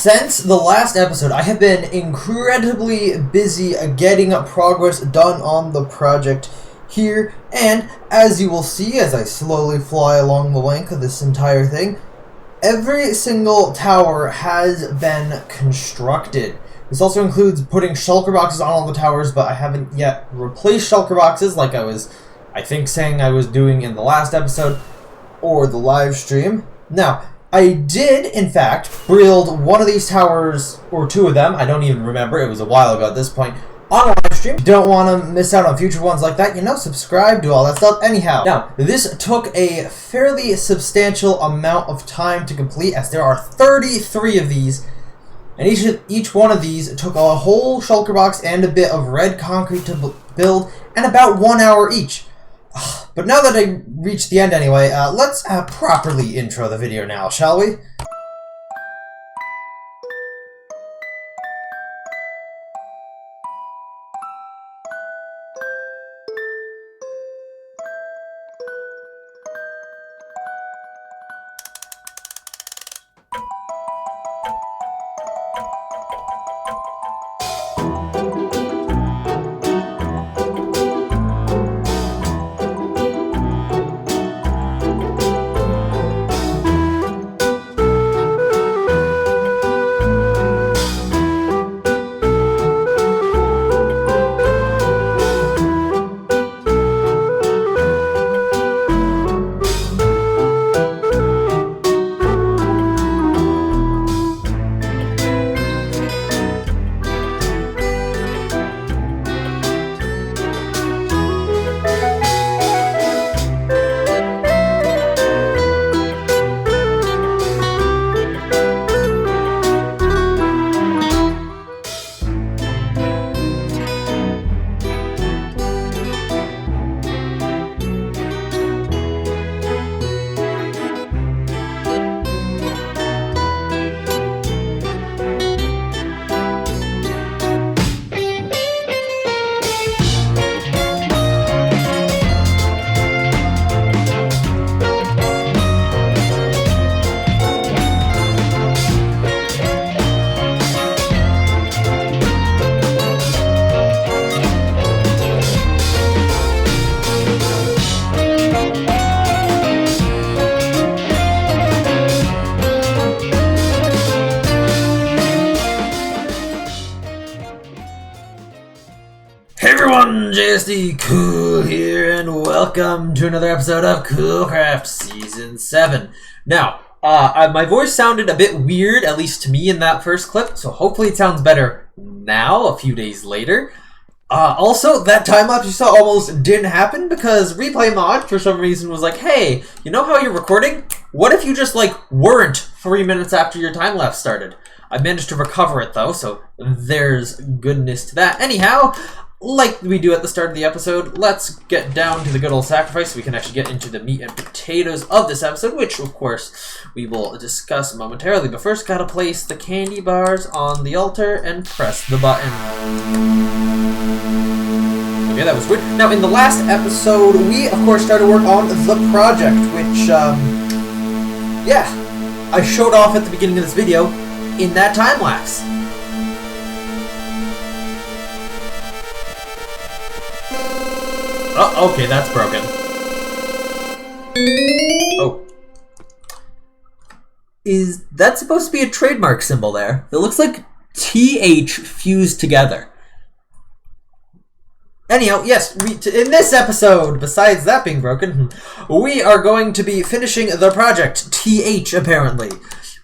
Since the last episode, I have been incredibly busy getting progress done on the project here, and as you will see as I slowly fly along the length of this entire thing, every single tower has been constructed. This also includes putting shulker boxes on all the towers, but I haven't yet replaced shulker boxes like I was, I think, saying I was doing in the last episode or the live stream. Now, I did, in fact, build one of these towers, or two of them, I don't even remember, it was a while ago at this point, on a live stream. If you don't want to miss out on future ones like that, subscribe, do all that stuff. Anyhow, now, this took a fairly substantial amount of time to complete, as there are 33 of these, and each one of these took a whole shulker box and a bit of red concrete to build, and about 1 hour each. But now that I reached the end anyway, let's properly intro the video now, shall we? Hey everyone, JSD Cool here, and welcome to another episode of Coolcraft Season 7. Now, my voice sounded a bit weird, at least to me in that first clip, so hopefully it sounds better now, a few days later. Also, that time-lapse you saw almost didn't happen because Replay Mod, for some reason, was like, hey, you know how you're recording? What if you just, weren't 3 minutes after your time-lapse started? I managed to recover it, though, so there's goodness to that. Anyhow, like we do at the start of the episode, let's get down to the good old sacrifice so we can actually get into the meat and potatoes of this episode, which, of course, we will discuss momentarily. But first, gotta place the candy bars on the altar and press the button. Okay, that was weird. Now, in the last episode, we, of course, started work on the project, which, I showed off at the beginning of this video in that time-lapse. Oh, okay, that's broken. Oh. Is that supposed to be a trademark symbol there? It looks like TH fused together. Anyhow, yes, in this episode, besides that being broken, we are going to be finishing the project, TH, apparently.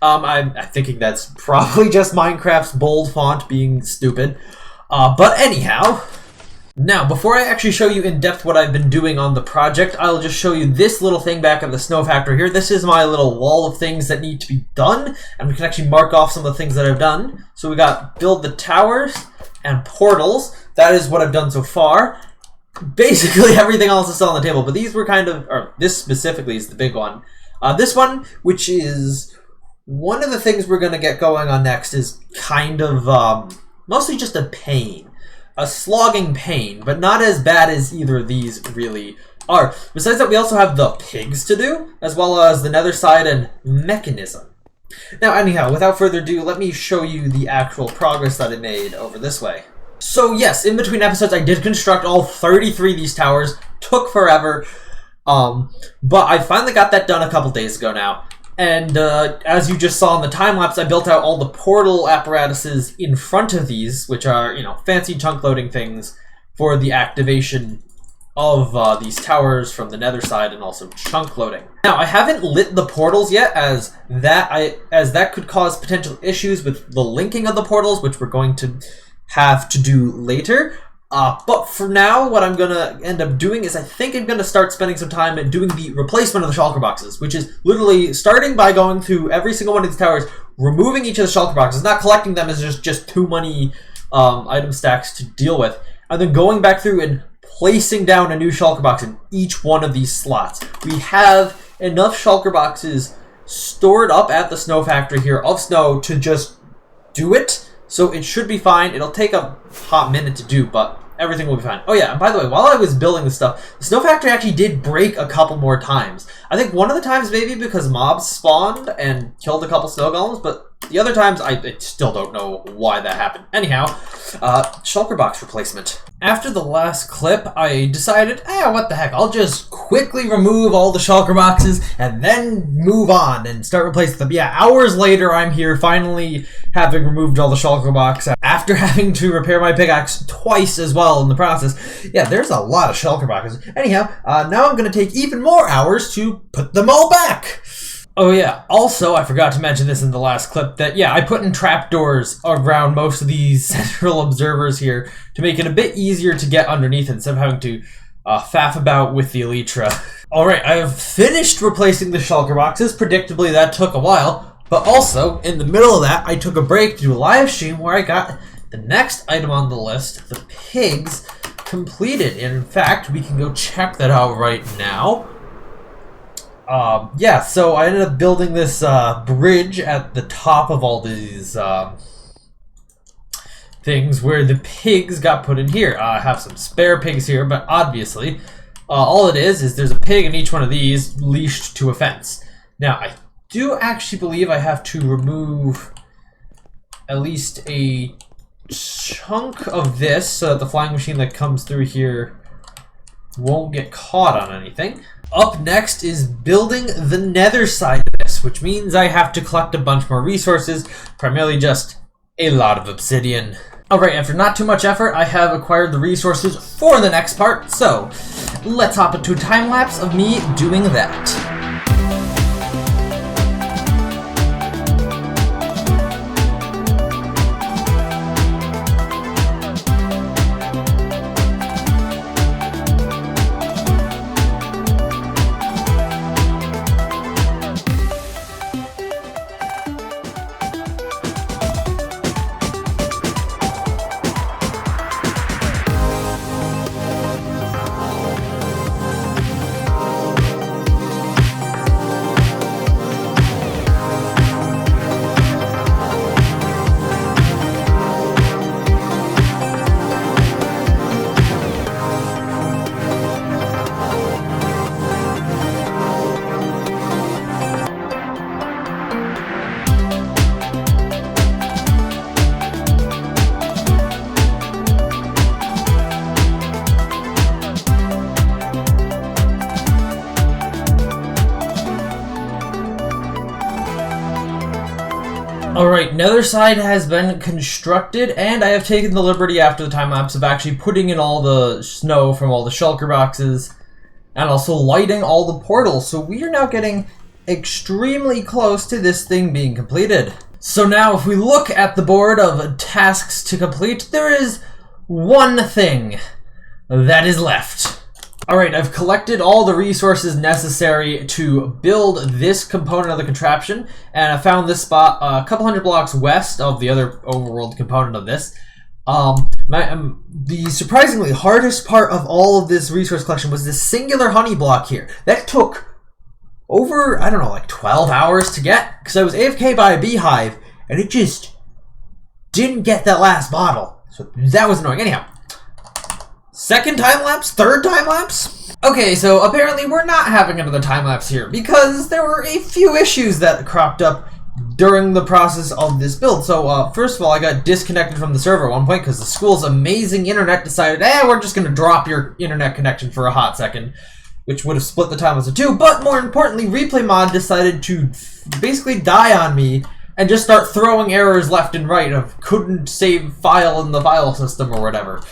I'm thinking that's probably just Minecraft's bold font being stupid. But anyhow, now, before I actually show you in depth what I've been doing on the project, I'll just show you this little thing back at the snow factory here. This is my little wall of things that need to be done, and we can actually mark off some of the things that I've done. So we got build the towers and portals. That is what I've done so far. Basically, everything else is still on the table, but these were this specifically is the big one. This one, which is one of the things we're going to get going on next, is kind of mostly just a pain. A slogging pain, but not as bad as either of these really are. Besides that, we also have the pigs to do, as well as the nether side and mechanism. Now, anyhow, without further ado, let me show you the actual progress that I made over this way. So yes, in between episodes, I did construct all 33 of these towers. Took forever, but I finally got that done a couple days ago now. And as you just saw in the time-lapse, I built out all the portal apparatuses in front of these, which are, you know, fancy chunk loading things for the activation of these towers from the nether side, and also chunk loading. Now, I haven't lit the portals yet, as that could cause potential issues with the linking of the portals, which we're going to have to do later. But for now, what I'm going to end up doing is I think I'm going to start spending some time doing the replacement of the shulker boxes, which is literally starting by going through every single one of these towers, removing each of the shulker boxes, not collecting them as just too many item stacks to deal with, and then going back through and placing down a new shulker box in each one of these slots. We have enough shulker boxes stored up at the snow factory here of snow to just do it, so it should be fine. It'll take a hot minute to do, but everything will be fine. Oh yeah, and by the way, while I was building this stuff, the snow factory actually did break a couple more times. I think one of the times maybe because mobs spawned and killed a couple snow golems, but the other times I still don't know why that happened. Anyhow, shulker box replacement. After the last clip, I decided, what the heck, I'll just quickly remove all the shulker boxes and then move on and start replacing them. Yeah, hours later, I'm here finally having removed all the shulker box after having to repair my pickaxe twice as well in the process. Yeah, there's a lot of shulker boxes. Anyhow, now I'm going to take even more hours to put them all back. Oh yeah, also, I forgot to mention this in the last clip, that yeah, I put in trapdoors around most of these central observers here to make it a bit easier to get underneath instead of having to faff about with the elytra. Alright, I have finished replacing the shulker boxes. Predictably, that took a while, but also, in the middle of that, I took a break to do a live stream where I got the next item on the list, the pigs, completed. And in fact, we can go check that out right now. Yeah, so I ended up building this bridge at the top of all these things where the pigs got put in here. I have some spare pigs here, but obviously all it is there's a pig in each one of these leashed to a fence. Now, I do actually believe I have to remove at least a chunk of this so that the flying machine that comes through here won't get caught on anything. Up next is building the nether side of this, which means I have to collect a bunch more resources, primarily just a lot of obsidian. Alright, after not too much effort, I have acquired the resources for the next part, so let's hop into a time lapse of me doing that. Alright, nether side has been constructed, and I have taken the liberty after the time-lapse of actually putting in all the snow from all the shulker boxes, and also lighting all the portals, so we are now getting extremely close to this thing being completed. So now, if we look at the board of tasks to complete, there is one thing that is left. Alright, I've collected all the resources necessary to build this component of the contraption, and I found this spot a couple hundred blocks west of the other overworld component of this. The surprisingly hardest part of all of this resource collection was this singular honey block here. That took over, I don't know, like 12 hours to get, because I was AFK by a beehive, and it just didn't get that last bottle. So that was annoying. Anyhow. Second time-lapse? Third time-lapse? Okay, so apparently we're not having another time-lapse here because there were a few issues that cropped up during the process of this build. So first of all, I got disconnected from the server at one point because the school's amazing internet decided, we're just going to drop your internet connection for a hot second, which would have split the timelines in two. But more importantly, Replay Mod decided to basically die on me and just start throwing errors left and right of couldn't save file in the file system or whatever.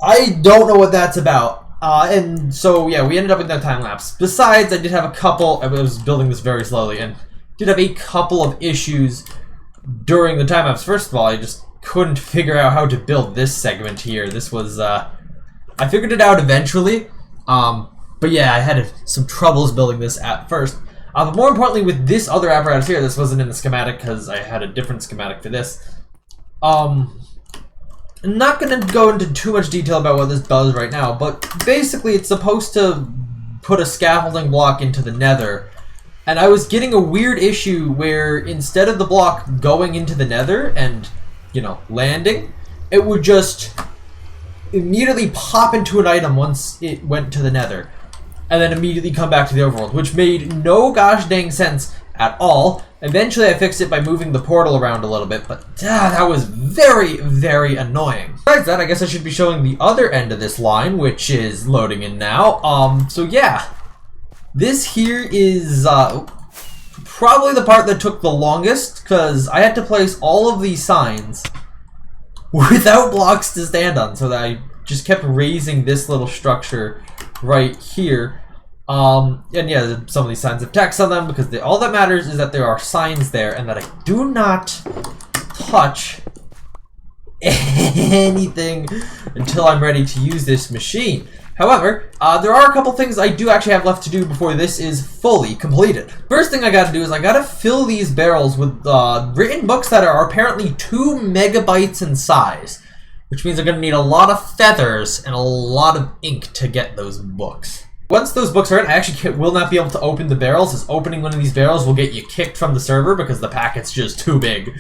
I don't know what that's about. And so, yeah, we ended up in that time lapse. Besides, I did have a couple, I was building this very slowly, and did have a couple of issues during the time lapse. First of all, I just couldn't figure out how to build this segment here. This was, I figured it out eventually, but yeah, I had some troubles building this at first. But more importantly, with this other apparatus here, this wasn't in the schematic because I had a different schematic for this. I'm not going to go into too much detail about what this does right now, but basically it's supposed to put a scaffolding block into the nether. And I was getting a weird issue where instead of the block going into the nether and, you know, landing, it would just immediately pop into an item once it went to the nether. And then immediately come back to the overworld, which made no gosh dang sense at all. Eventually I fixed it by moving the portal around a little bit, but that was very, very annoying. Besides that, I guess I should be showing the other end of this line, which is loading in now. So yeah, this here is probably the part that took the longest, because I had to place all of these signs without blocks to stand on, so that I just kept raising this little structure right here. And yeah, some of these signs have text on them because all that matters is that there are signs there and that I do not touch anything until I'm ready to use this machine. However, there are a couple things I do actually have left to do before this is fully completed. First thing I gotta do is I gotta fill these barrels with written books that are apparently 2 megabytes in size, which means I'm gonna need a lot of feathers and a lot of ink to get those books. Once those books are in, I actually will not be able to open the barrels, as opening one of these barrels will get you kicked from the server because the packet's just too big.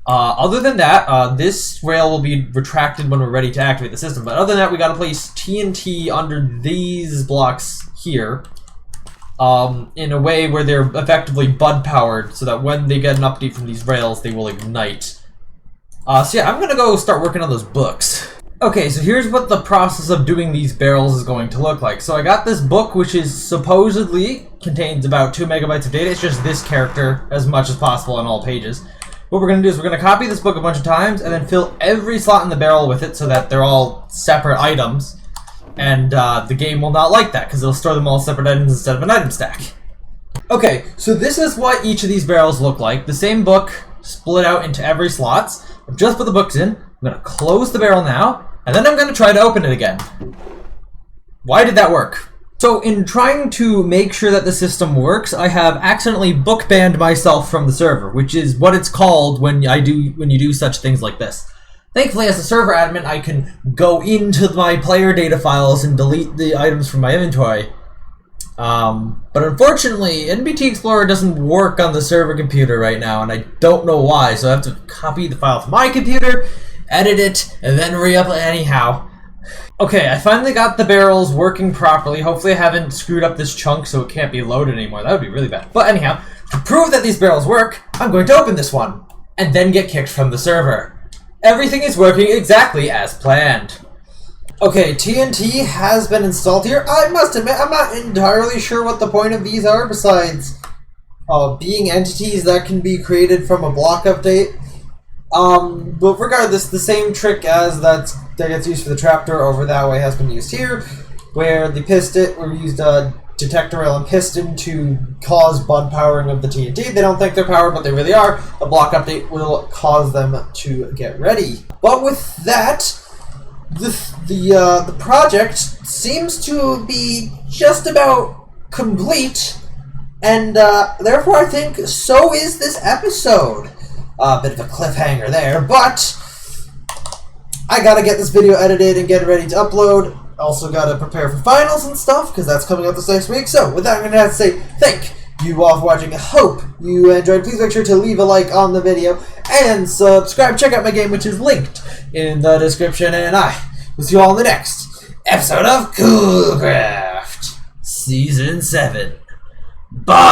Other than that, this rail will be retracted when we're ready to activate the system. But other than that, we gotta place TNT under these blocks here in a way where they're effectively bud powered so that when they get an update from these rails, they will ignite. So yeah, I'm gonna go start working on those books. Okay, so here's what the process of doing these barrels is going to look like. So I got this book, which is supposedly contains about 2 megabytes of data. It's just this character as much as possible on all pages. What we're going to do is we're going to copy this book a bunch of times and then fill every slot in the barrel with it so that they're all separate items. And the game will not like that because it'll store them all as separate items instead of an item stack. Okay, so this is what each of these barrels look like. The same book split out into every slots. I've just put the books in. I'm going to close the barrel now. And then I'm going to try to open it again. Why did that work? So in trying to make sure that the system works, I have accidentally book banned myself from the server, which is what it's called when you do such things like this. Thankfully, as a server admin, I can go into my player data files and delete the items from my inventory. But unfortunately, NBT Explorer doesn't work on the server computer right now, and I don't know why, so I have to copy the file from my computer, edit it, and then re-upload anyhow. Okay, I finally got the barrels working properly. Hopefully I haven't screwed up this chunk so it can't be loaded anymore. That would be really bad. But anyhow, to prove that these barrels work, I'm going to open this one, and then get kicked from the server. Everything is working exactly as planned. Okay, TNT has been installed here. I must admit, I'm not entirely sure what the point of these are, besides being entities that can be created from a block update. But regardless, the same trick as that gets used for the trapdoor over that way has been used here, where the piston, we used a detector rail and piston to cause bud powering of the TNT. They don't think they're powered, but they really are. A block update will cause them to get ready. But with that, the project seems to be just about complete, and therefore I think so is this episode. Bit of a cliffhanger there, but I gotta get this video edited and get it ready to upload. Also gotta prepare for finals and stuff, because that's coming up this next week. So with that, I'm gonna have to say thank you all for watching. I hope you enjoyed. Please make sure to leave a like on the video and subscribe. Check out my game, which is linked in the description, and I will see you all in the next episode of Coolcraft Season 7. Bye!